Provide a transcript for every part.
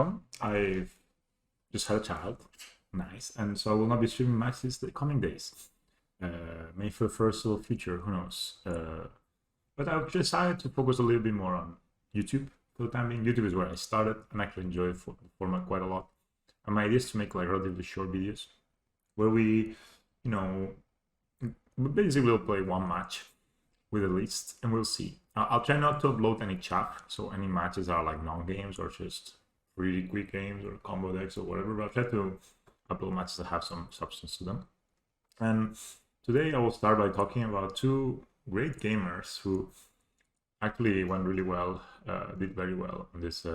welcome. I've just had a child, nice, and so I will not be streaming matches the coming days. Maybe for the foreseeable future, who knows? But I've decided to focus a little bit more on YouTube for the time being. YouTube is where I started, and I actually enjoy the format quite a lot. And my idea is to make like relatively short videos where we, basically we'll play one match with a list, and we'll see. I'll try not to upload any chaff, so any matches are like non-games or just really quick games or combo decks or whatever, but I'll try to upload matches that have some substance to them. And today I will start by talking about two great gamers who actually went really well, did very well on this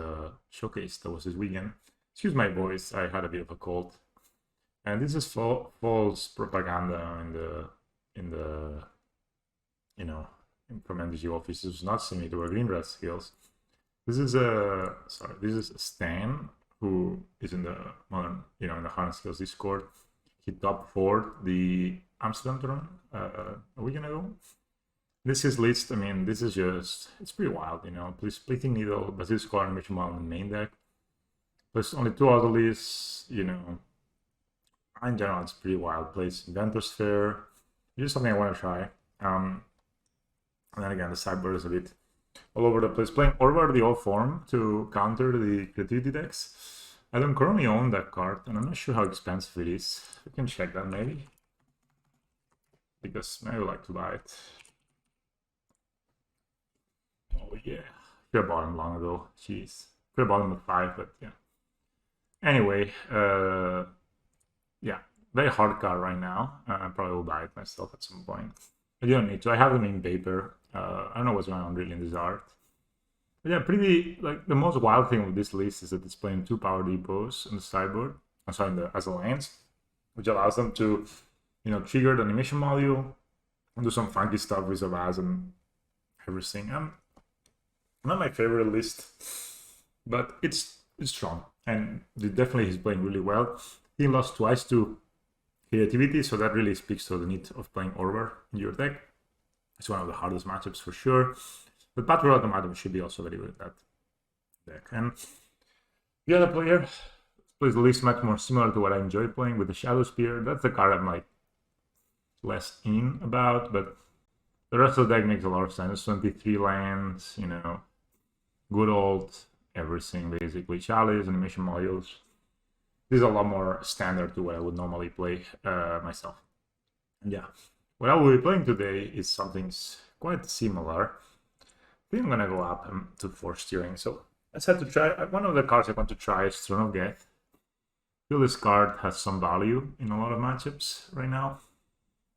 showcase that was this weekend. Excuse my voice, I had a bit of a cold. And this is false propaganda from MTG office. This was not similar to Hardened Scales. This is Stan, who is in the modern, in the Hardened Scales Discord. He top 4 the Amsterdam tournament a weekend ago. This is list. I mean, this is just, it's pretty wild, Please Splitting Needle, Basilisk Animation Model on the main deck. Plus only 2 other lists, In general, it's pretty wild. Plays Inventor's Fair. Just something I want to try. And then again, the sideboard is a bit all over the place. Playing Orvar the old form to counter the creativity decks. I don't currently own that card, and I'm not sure how expensive it is. We can check that maybe. Because I would like to buy it. Oh yeah. Could have bought him long ago. Jeez. Could have bought him at 5, but yeah. Anyway, yeah. Very hard card right now. I probably will buy it myself at some point. But you don't need to. I have them in paper. I don't know what's going on really in this art. But yeah, pretty, like, the most wild thing with this list is that it's playing 2 power depots on the sideboard. I'm sorry, as alliance, which allows them to, trigger the animation module and do some funky stuff with Zavaz and everything. Not my favorite list, but it's strong. And definitely he's playing really well. He lost twice to creativity, so that really speaks to the need of playing Orvar in your deck. It's one of the hardest matchups for sure. But Patrol Automatum should be also very good at that deck. And the other player plays the list much more similar to what I enjoy playing with the Shadow Spear. That's the card I'm like less in about, but the rest of the deck makes a lot of sense. 23 lands, good old everything basically. Chalice, animation modules. This is a lot more standard to what I would normally play myself. And yeah, what I will be playing today is something quite similar. I think I'm gonna go up to 4 steering. So let's have to try. One of the cards I want to try is Throne of Death. I feel this card has some value in a lot of matchups right now.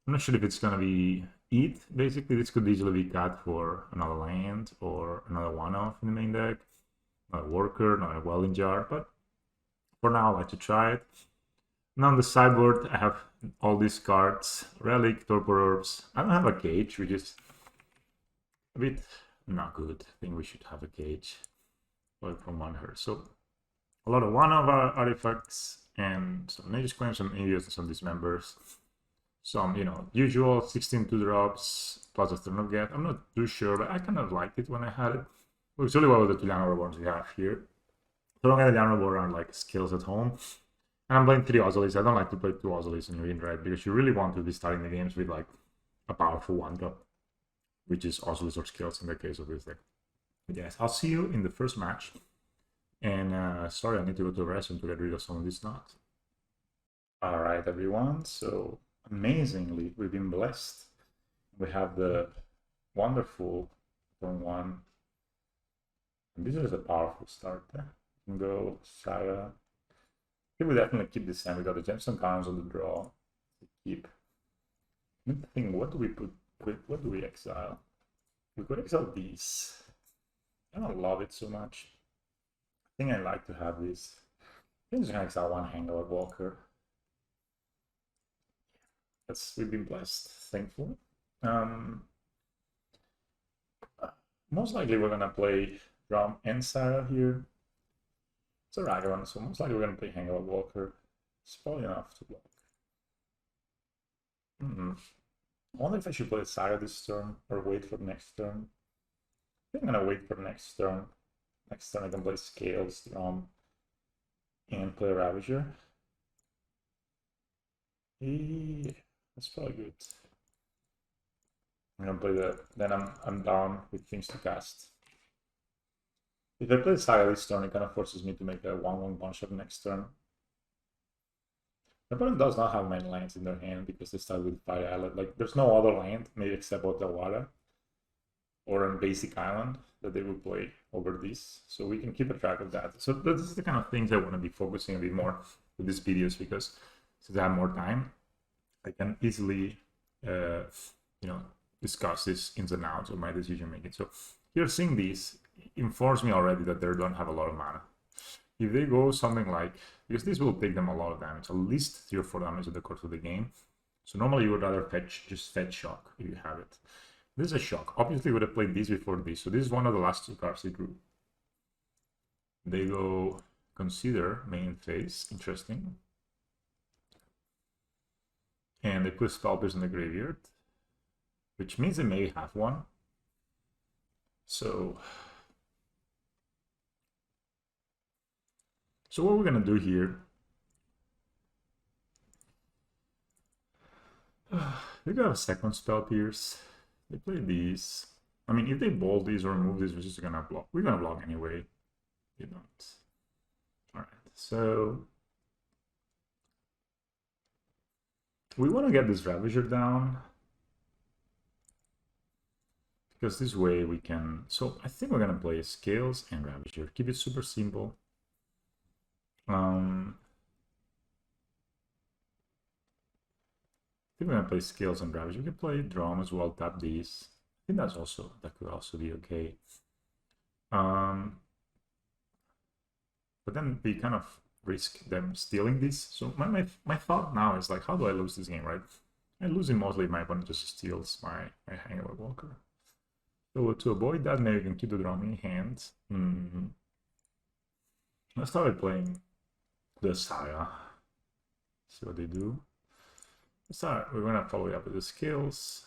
I'm not sure if it's gonna be it. Basically, this could easily be cut for another land or another one-off in the main deck. Not a worker, not a welding jar, but for now, I like to try it. Now on the sideboard, I have all these cards. Relic, Torpor Orbs. I don't have a cage, which is a bit not good. I think we should have a cage from one her. So a lot of one-off artifacts and some Nature's Claim, some idiots, and some dismembers. Some, usual 16 2-drops plus a Throne of Death. I'm not too sure, but I kind of liked it when I had it. Works really well with the 2 Llanowar Reborns we have here. Throne and the Llanowar Reborn are like skills at home. And I'm playing 3 Ozolis. I don't like to play 2 Ozolis in your in-right because you really want to be starting the games with like a powerful 1-drop, which is Ozolis or skills in the case of this deck. But yes, I'll see you in the first match. And sorry, I need to go to the restroom to get rid of some of this knot. Alright, everyone. So amazingly, we've been blessed. We have the wonderful turn 1. And this is a powerful start. Go Saga. He will definitely keep this hand. We got the Gemstone Counts on the draw to keep. I think, what do we put? What do we exile? We could exile these. I don't love it so much. I think I like to have this. I'm just gonna exile 1 Hangover Walker. We've been blessed, thankfully. Most likely we're gonna play Drum and Sarah here. It's a Ragavan, so most likely we're going to play Hangover Walker. It's probably enough to block. I wonder if I should play Saga this turn or wait for the next turn. I think I'm going to wait for the next turn. Next turn I can play Scales, Drum, and play Ravager. That's probably good. I'm gonna play that. Then I'm down with things to cast. If I play Saga this turn, it kind of forces me to make a 1/1 one-shot next turn. The opponent does not have many lands in their hand because they start with Fire Island. Like, there's no other land, maybe except Otawara or a basic island that they will play over this. So we can keep a track of that. So this is the kind of things I want to be focusing a bit more with these videos, because since I have more time, I can easily, discuss this ins and outs of my decision making. So here, seeing this informs me already that they don't have a lot of mana. If they go something like, because this will take them a lot of damage, at least 3 or 4 damage in the course of the game. So normally you would rather just fetch shock if you have it. This is a shock. Obviously, we would have played this before this. So this is one of the last 2 cards they drew. They go consider main phase. Interesting. And they put Spellpierce in the graveyard, which means they may have one. So what we're gonna do here, they got a second Spellpierce. They play these. I mean, if they bolt these or remove these, we're just gonna block. We're gonna block anyway. You don't. All right. So we want to get this Ravager down, because this way we can. So I think we're gonna play Scales and Ravager. Keep it super simple. I think we're gonna play Scales and Ravager. We can play Drum as well. Tap these. I think that could also be okay. But then we kind of risk them stealing this. So my thought now is like, how do I lose this game, right? I lose it mostly if my opponent just steals my Hangover Walker. So to avoid that, maybe you can keep the drum in hand. Let's start with playing the Saga. See what they do. We're gonna follow it up with the Scales.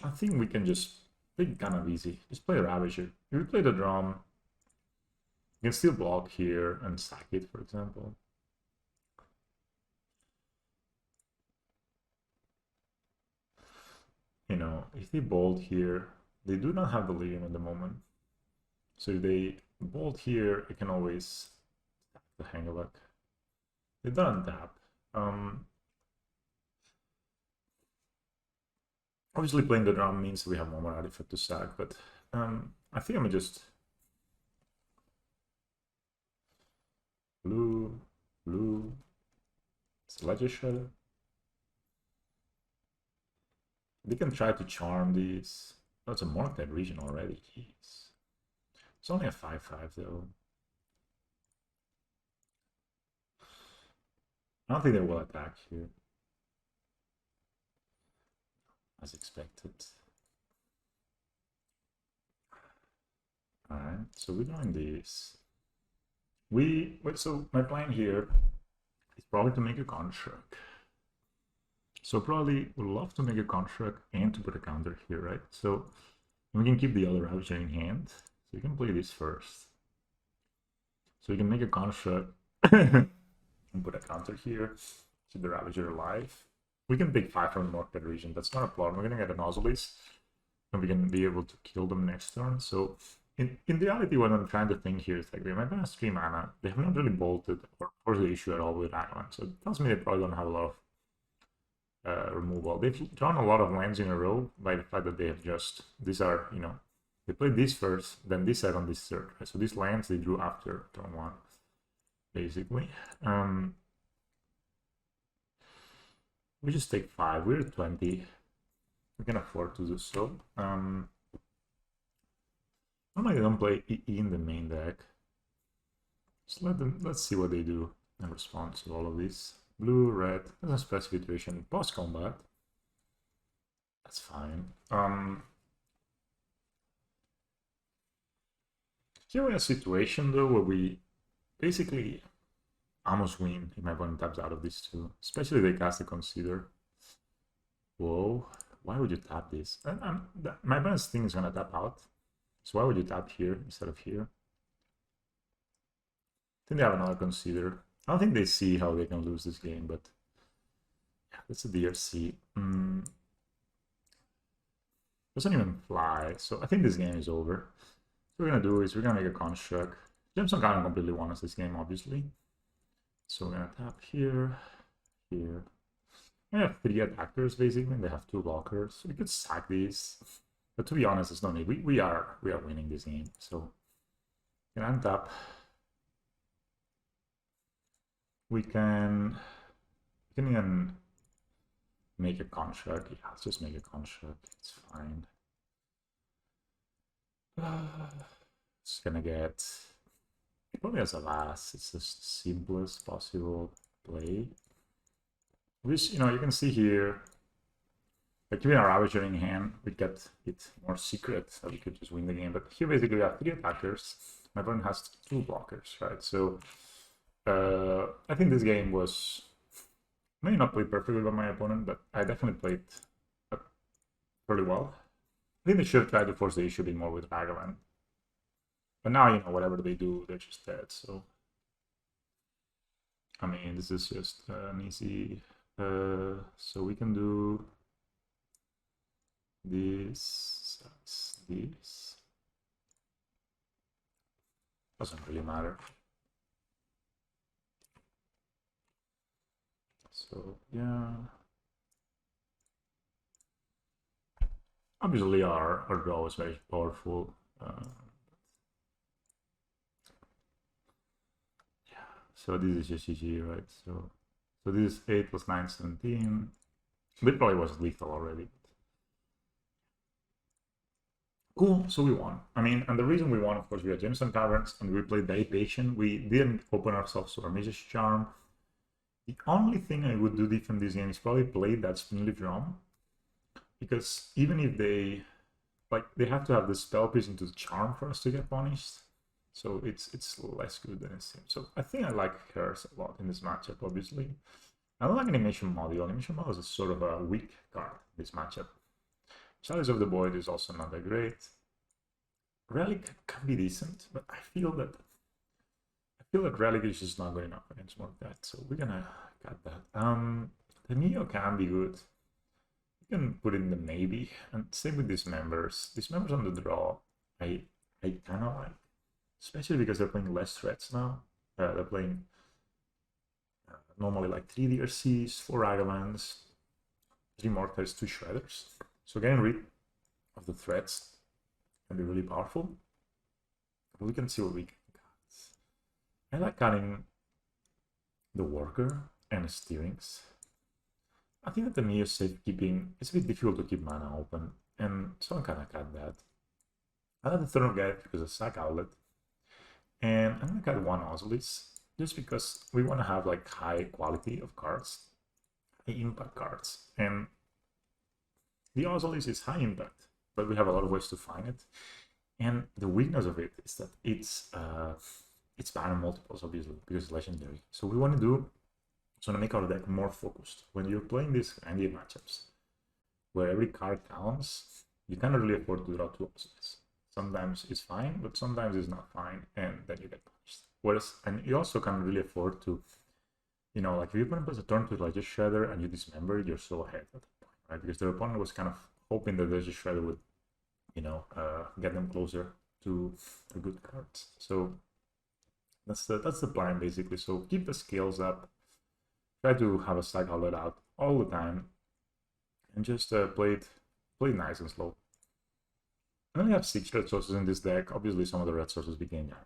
I think we can just play kind of easy. Just play Ravager. If we play the drum, you can still block here and sack it, for example. If they bolt here, they do not have the Delirium at the moment. So if they bolt here, I can always tap the Hangover. They don't tap. Obviously, playing the drum means we have more artifact to sack, but I think I'm just blue, Sledge Shredder. They can try to charm these. Oh, it's a Murktide region already. Jeez. It's only a 5/5 though. I don't think they will attack here, as expected. Alright, so we're doing this. So my plan here is probably to make a construct. So probably would love to make a construct and to put a counter here, right? So we can keep the other Ravager in hand. So you can play this first. So you can make a construct and put a counter here. Keep the Ravager alive. We can take 5 from the Murktide region. That's not a problem. We're gonna get an Ozolis, and we can be able to kill them next turn. So in reality, what I'm trying to think here is like, they might have 3 mana. They have not really bolted or forced the issue at all with Island. So it tells me they probably don't have a lot of removal. They've drawn a lot of lands in a row by the fact that they have just, these are, they played this first, then this side on this third, right? So these lands they drew after turn 1, basically. We just take 5, we're at 20. We can afford to do so. Normally they don't play EE in the main deck. Just let's see what they do in response to all of this. Blue, red, there's a special situation post combat. That's fine. Here we're in a situation though where we basically almost win if my opponent taps out of these 2. Especially if they cast a Consider. Whoa, why would you tap this? My opponent's thing is gonna tap out. So why would you tap here instead of here? think they have another consider. I don't think they see how they can lose this game, but yeah, that's a DRC. Doesn't even fly, so I think this game is over. What we're gonna do is we're gonna make a construct. Jameson can't completely won us this game, obviously. So we're gonna tap here, here. We have 3 attackers basically, and they have 2 blockers. So we could sack these. But to be honest, it's no need. We are winning this game. So we can untap. We can even make a construct. Yeah, let's just make a construct. It's fine. It's gonna get probably as a last. It's the simplest possible play. Which, you know, you can see here, like even a Ravager in hand, we get it more secret, so we could just win the game. But here basically we have 3 attackers. My opponent has 2 blockers, right? So I think this game was maybe not played perfectly by my opponent, but I definitely played pretty well. I think they should try to force the issue a bit more with Ragavan. But now, you know, whatever they do, they're just dead, so... I mean, this is just an easy... so we can do... this... this... Doesn't really matter. So, yeah... Obviously our draw is very powerful. Yeah, so this is just GG, right? So this is 8 plus 9, 17. It probably was lethal already. Cool, so we won. I mean, and the reason we won, of course, we had Jameson Caverns, and we played very patient. We didn't open ourselves to our Mage's Charm. The only thing I would do different this game is probably play that Spinleaf Drum. Because even if they have to have the spell piece into the charm for us to get punished, so it's less good than it seems. So I think I like Curse a lot in this matchup. Obviously, I don't like Animation Module. Animation Module is sort of a weak card in this matchup. Chalice of the Void is also not that great. Relic can be decent, but I feel that Relic is just not good enough against more of that. So we're gonna cut that. The Neo can be good. Can put in the maybe, and same with these members. These members on the draw, I kind of like, especially because they're playing less threats now. They're playing normally like 3 DRCs, 4 Ragavans, 3 Mortars, 2 Shredders. So getting rid of the threats can be really powerful. We can see what we can cut. I like cutting the Worker and the Steerings. I think that the Mio safekeeping, it's a bit difficult to keep mana open, and so I'm gonna cut that. I have the Throne of Gaia because of Sack Outlet, and I'm gonna cut 1 Ozolis, just because we want to have like high quality of cards, high impact cards, and the Ozolis is high impact, but we have a lot of ways to find it, and the weakness of it is that it's banner multiples, obviously, because it's legendary. So we want to do to make our deck more focused. When you're playing these handy matchups, where every card counts, you cannot really afford to draw 2 options. Sometimes it's fine, but sometimes it's not fine, and then you get punished. Whereas, and you also can't really afford to, you know, like if your opponent plays a turn to Legend Shredder and you dismember, you're so ahead at that point, right? Because their opponent was kind of hoping that Legend Shredder would, you know, get them closer to a good cards. So that's the plan basically. So keep the scales up. Try to have a stack outlet out all the time, and just play it nice and slow. I only have 6 red sources in this deck. Obviously, some of the red sources became down,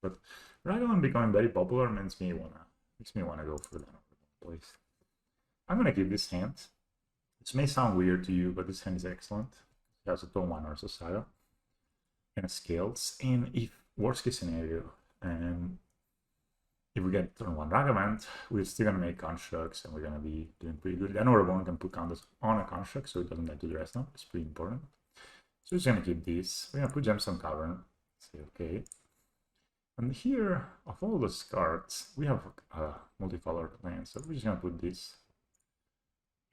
but Ragavan becoming very popular makes me wanna go for that place. I'm gonna keep this hand. This may sound weird to you, but this hand is excellent. It has a Tone 1 or Saga and a Scales. And if worst case scenario, and if we get turn 1 Ragavan, we're still gonna make constructs and we're gonna be doing pretty good. Then our opponent can put counters on a construct so it doesn't get to the rest now. It's pretty important. So we're just gonna keep this. We're gonna put Gemstone Cavern. Say okay. And here, of all the cards, we have multicolored lands. So we're just gonna put this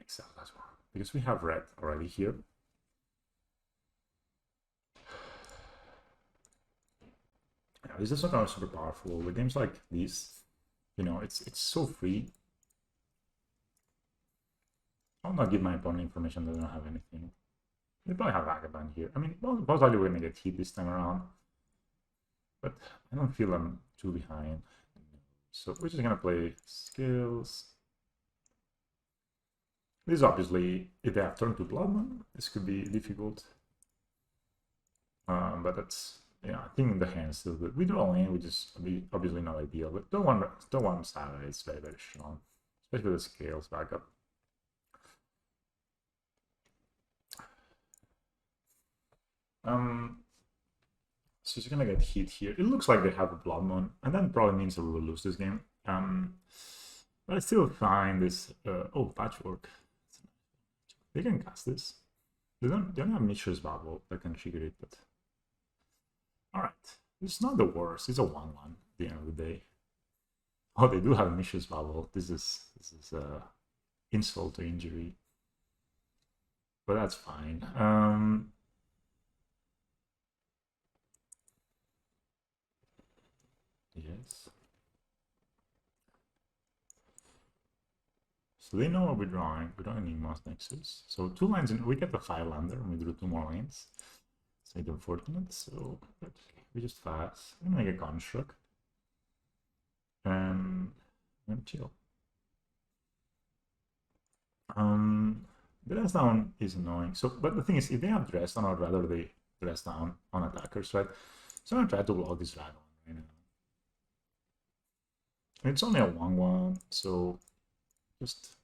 exile as well. Because we have red already here. Yeah, this is not super powerful. With games like this, you know, it's so free. I'll not give my opponent information that they don't have anything. They probably have Vagabond here. I mean, most likely we're gonna get hit this time around, but I don't feel I'm too behind. So we're just gonna play Scales. This is obviously, if they have turn to Blood Moon, this could be difficult. But that's, yeah, I think the hand's still good. We draw in, which is obviously not ideal, but don't want Saga is very, very strong, especially with the Scales backup. So he's gonna get hit here. It looks like they have a Blood Moon, and that probably means that we will lose this game. But I still find this. Oh, Patchwork. They can cast this. They don't have Mishra's Bubble that can trigger it, but all right. It's not the worst. It's a 1/1 at the end of the day. Oh, they do have Mishra's Bubble. This is insult to injury, but that's fine. Yes. So they know what we're drawing. We're drawing Enigma's Nexus. So 2 lines in, we get the 5-lander and we drew 2 more lines. It's a bit unfortunate, so we just fast. I'm gonna make a construct. And chill. Dress down is annoying. So, but the thing is, if they have dress down, I'd rather they dress down on attackers, right? So I'm gonna try to block this dragon right now. It's only a 1/1, so just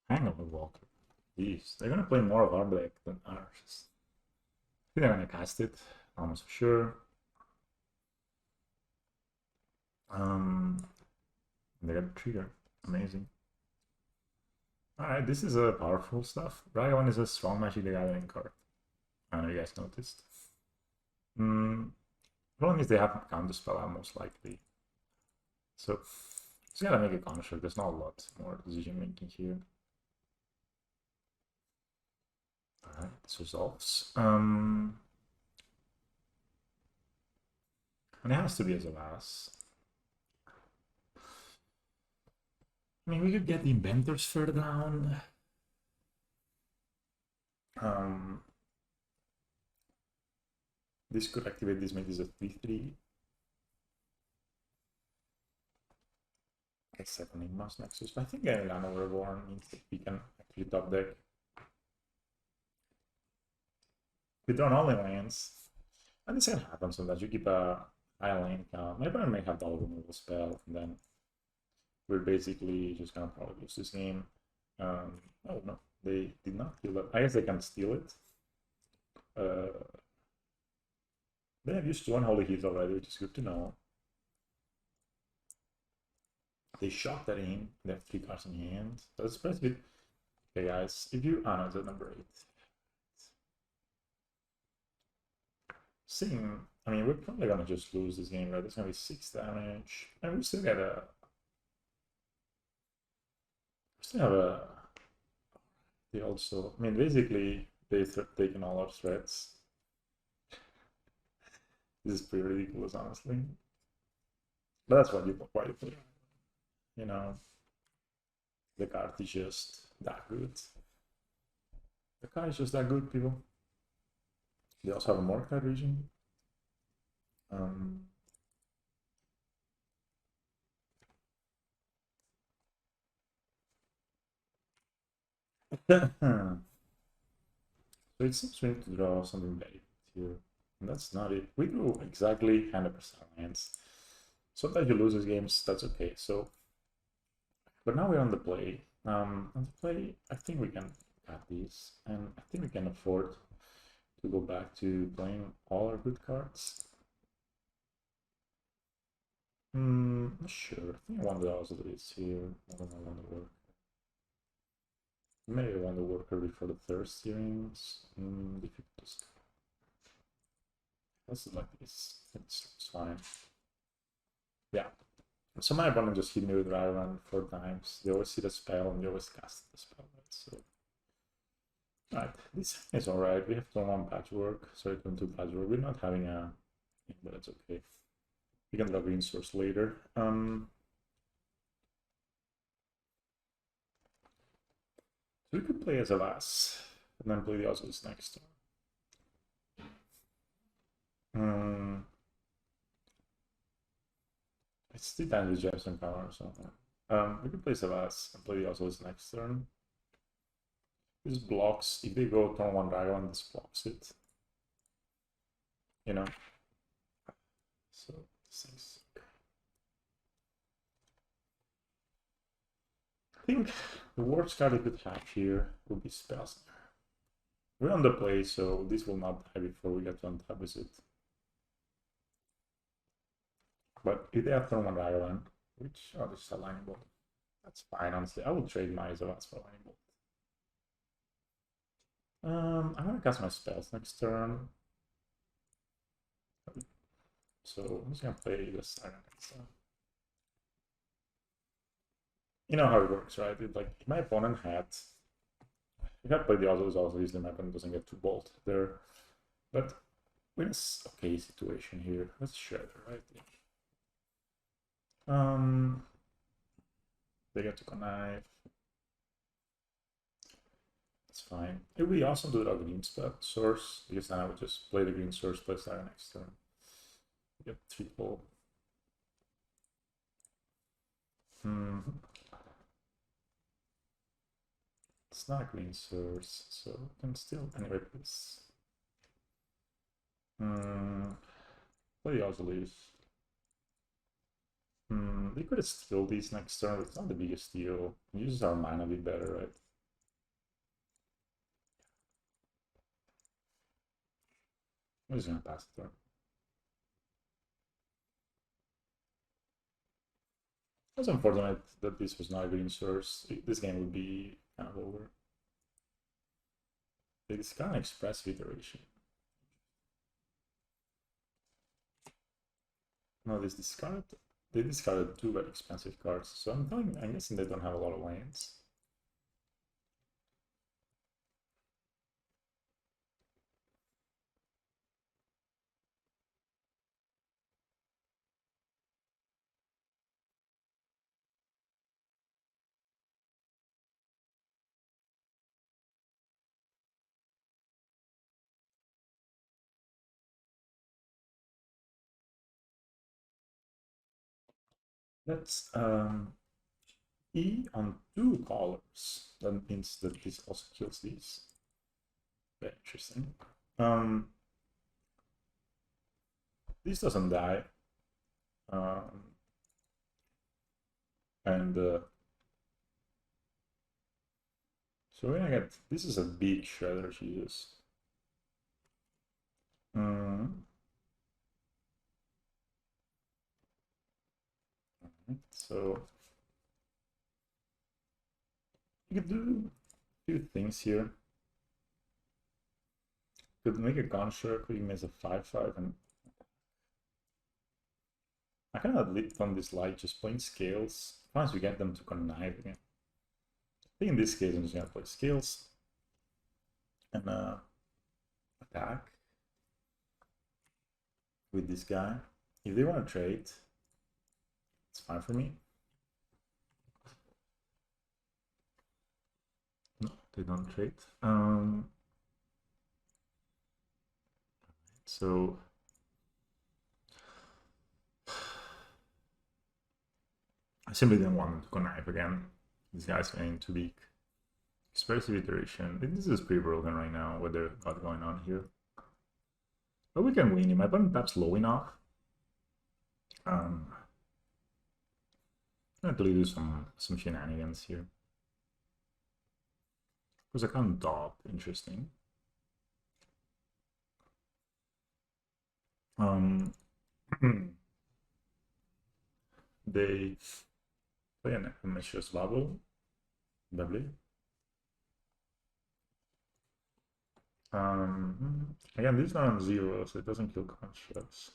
hang on, Walker. Jeez, they're gonna play more of our deck than ours. I think they're gonna cast it, almost for sure. They got a trigger. Amazing. Alright, this is a powerful stuff. Dragon is a strong Magic the Gathering card. I don't know if you guys noticed. Problem is they have counterspell out most likely. So just gotta make a construct. There's not a lot more decision making here. Alright, this resolves. And it has to be as a last. I mean, we could get the Inventors further down. This could activate this, make this a 3/3. Okay, 7 Enigma's Nexus. But I think getting Lana Reborn means that we can actually top deck. We don't only lands. And this can happen sometimes. You keep a high lane count. My opponent may have double removal spell, and then we're basically just gonna probably lose this game. Oh no, they did not kill it. I guess they can steal it. They have used 2 Unholy Heat already, which is good to know. They shot that in. They have 3 cards in hand. That's pretty good. Okay, guys, if you... Oh no, it's at number 8. Seeing... I mean, we're probably gonna just lose this game, right? It's gonna be 6 damage. And we still got a... We still have a... They also... I mean, basically, they've taken all our threats. This is pretty ridiculous, honestly. But that's what you put. You know, the card is just that good. The card is just that good, people. They also have a murktide region. So it seems we need to draw something very here. And that's not it. We drew exactly 100% lands. Sometimes you lose these games, that's okay. So, but now we're on the play. On the play, I think we can cut these, and I think we can afford to go back to playing all our good cards. Not sure. I think I want to also do this here. I don't know, I want to work. Maybe I want to work early for the third series. Difficult. This is like this. It's fine. Yeah. So my opponent just hit me with Ryland 4 times. They always see the spell and they always cast the spell. Right? So, right, this is alright. We have turn 1 patchwork. Sorry, turn 2 patchwork. We're not having a, but that's okay. We can draw green source later. So we could play as a Vas and then play the Oscillus next turn. It's the time to jab some power or something. We could play Savas and play the Oscillus next turn. This blocks, if they go turn 1 Dragon, this blocks it. You know? So, this thing's okay. I think the worst card we could have here would be Spellsnare. We're on the play, so this will not die before we get to untap with it. But if they have turn 1 Dragon, which, oh, this is a Lightning Bolt. That's fine, honestly. I will trade my Zavas for Lightning Bolt. I'm gonna cast my spells next turn. So I'm just gonna play the Siren next turn. You know how it works, right? Like, if my opponent had... If I play the Oscillus, obviously my opponent doesn't get 2 bolt there. But we're in an okay situation here. Let's Shredder, right? Yeah. They get to connive. That's fine. It would be awesome to draw a green source, because then I would just play the green source, play Siren next turn. Get 3-4. It's not a green source, so I can still anyway please. Play the Oscillus. They could have steal these next turn, but it's not the biggest deal. It uses our mana a bit better, right? I'm just gonna pass the turn. It's unfortunate that this was not a green source. This game would be kind of over. It's kind of expressive iteration. No, they discarded 2 very expensive cards, so I'm guessing they don't have a lot of lands. That's E on 2 colors. That means that this also kills these. Very interesting. This doesn't die. So we're gonna get, this is a big Shredder, Jesus. So you could do a few things here. Could make a construct, we make a 5/5, and I cannot live on this light just playing scales. Once we get them to connive again. I think in this case I'm just gonna play scales and attack with this guy. If they want to trade, it's fine for me. No, they don't trade. So I simply didn't want them to connive again. This guy's getting too big. Expressive iteration. This is pretty broken right now, what they've got going on here. But we can win him. My opponent taps low enough. I'm gonna do some shenanigans here. Because I can't dot. Interesting. They play an Measures Bubble. Lovely. Again, this is not on 0, so it doesn't kill constructs.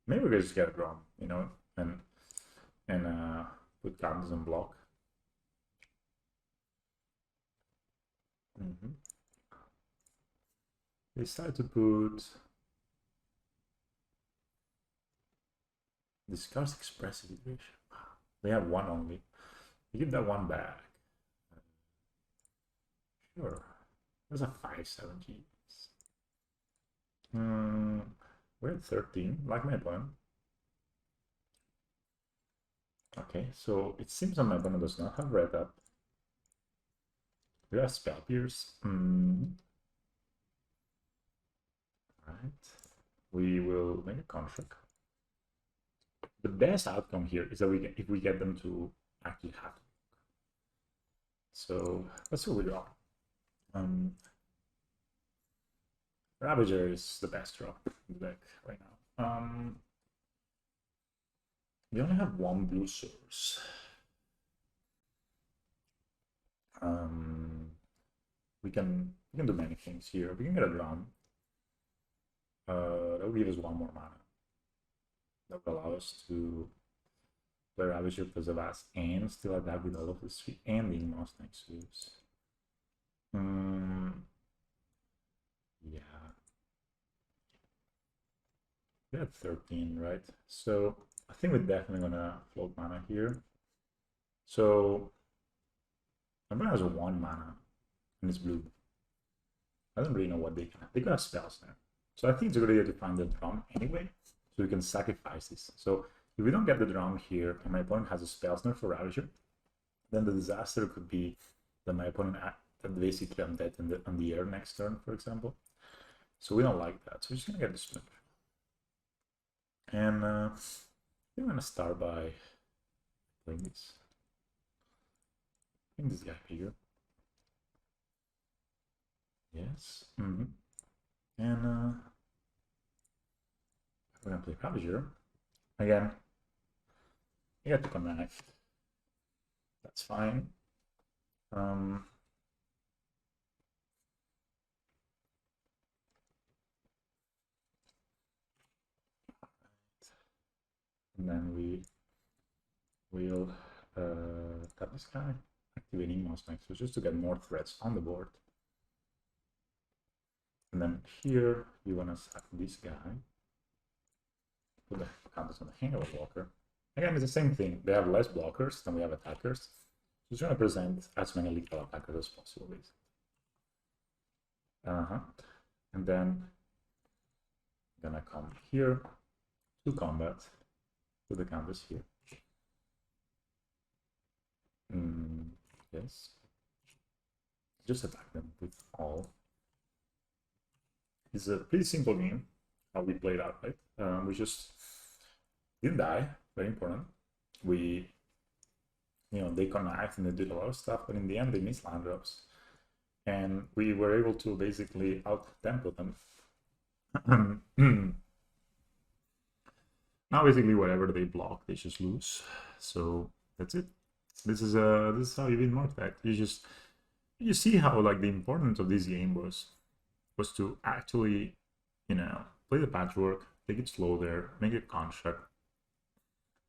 Maybe we could just get a drum, you know, and put counters and block. They decided to put discuss expressive iteration. They have one only. We give that one back. Sure. There's a 5-7 Gs. We're at 13, like my opponent. Okay, so it seems that my opponent does not have red up. We have spell pierce. Right. We will make a construct. The best outcome here is that if we get them to actually have to. So that's what we draw. Ravager is the best drop in the deck right now. We only have one blue source. We can do many things here. We can get a drum. That will give us one more mana. That will allow us to play Ravager plus a Vast and still attack with all of the 3 and the Inmost next to us. Yeah. We had 13, right? So I think we're definitely gonna float mana here. So everyone has a 1 mana and it's blue. I don't really know what they can have. They could have spells there. So I think it's a good idea to find the drum anyway, so we can sacrifice this. So if we don't get the drum here and my opponent has a spell snare for Ravager, then the disaster could be that my opponent that basically I'm dead on the air next turn, for example. So we don't like that. So we're just gonna get the splinter. And I'm gonna start by playing this. Playing this guy here. Yes. And we're gonna play Ravager. Again, you got to connect. That's fine. And then we will tap this guy, activating mouse next, so just to get more threats on the board. And then here you want to sack this guy, put the counters on the hangover blocker. Again, it's the same thing. They have less blockers than we have attackers. Just trying to present as many lethal attackers as possible, basically. And then I'm gonna come here to combat. Put the counters here. Yes. Just attack them with all. It's a pretty simple game, how we played out, right? We just didn't die, very important. We, they connect and they did a lot of stuff, but in the end they missed land drops. And we were able to basically out-tempo them. Now basically whatever they block, they just lose. So that's it. This is how you win murktide. You see how like the importance of this game was to actually, play the patchwork, take it slow there, make a construct,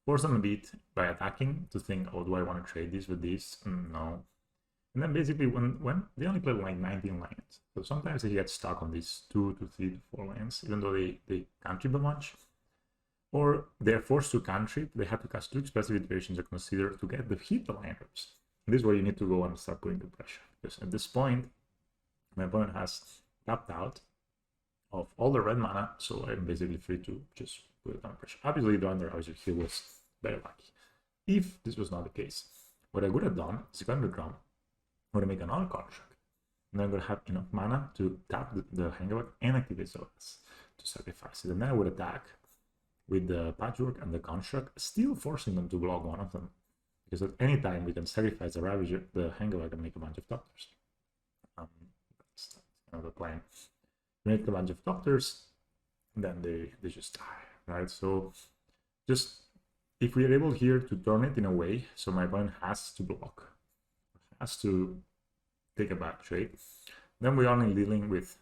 force them a bit by attacking to think, oh, do I want to trade this with this? No. And then basically when they only play like 19 lands, so sometimes they get stuck on these 2 to 3 to 4 lands, even though they can't trip a bunch, or they're forced to cantrip. They have to cast 2 expressive iterations are considered to get the hit the land drops. This is where you need to go and start putting the pressure, because at this point my opponent has tapped out of all the red mana, so I'm basically free to just put it under pressure. Obviously, the Ravager here was very lucky. If this was not the case, what I would have done is going to drum, I'm going to make another construct, and then I'm going to have enough mana to tap the Hangover and activate Zoras to sacrifice it. And then I would attack with the patchwork and the construct, still forcing them to block one of them, because at any time we can sacrifice the Ravager, the Hangover can make a bunch of doctors. That's the plan. Make a bunch of doctors, and then they just die, right? So just if we are able here to turn it in a way so my opponent has to block, has to take a bad trade. Then we're only dealing with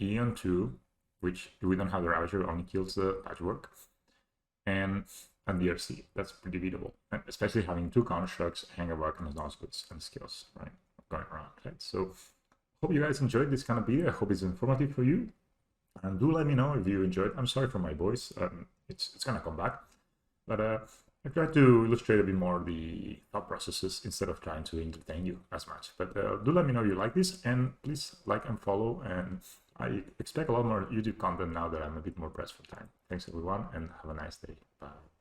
Eon 2, which if we don't have the Ravager, only kills the Patchwork, and DRC. That's pretty beatable, and especially having 2 constructs, Hangerbuck and Nosgood's and Scales, right, going around, right? So hope you guys enjoyed this kind of video. I hope it's informative for you, and do let me know if you enjoyed. I'm sorry for my voice, it's gonna come back, but I try to illustrate a bit more the thought processes instead of trying to entertain you as much. But do let me know if you like this, and please like and follow, and I expect a lot more YouTube content now that I'm a bit more pressed for time. Thanks everyone, and have a nice day. Bye.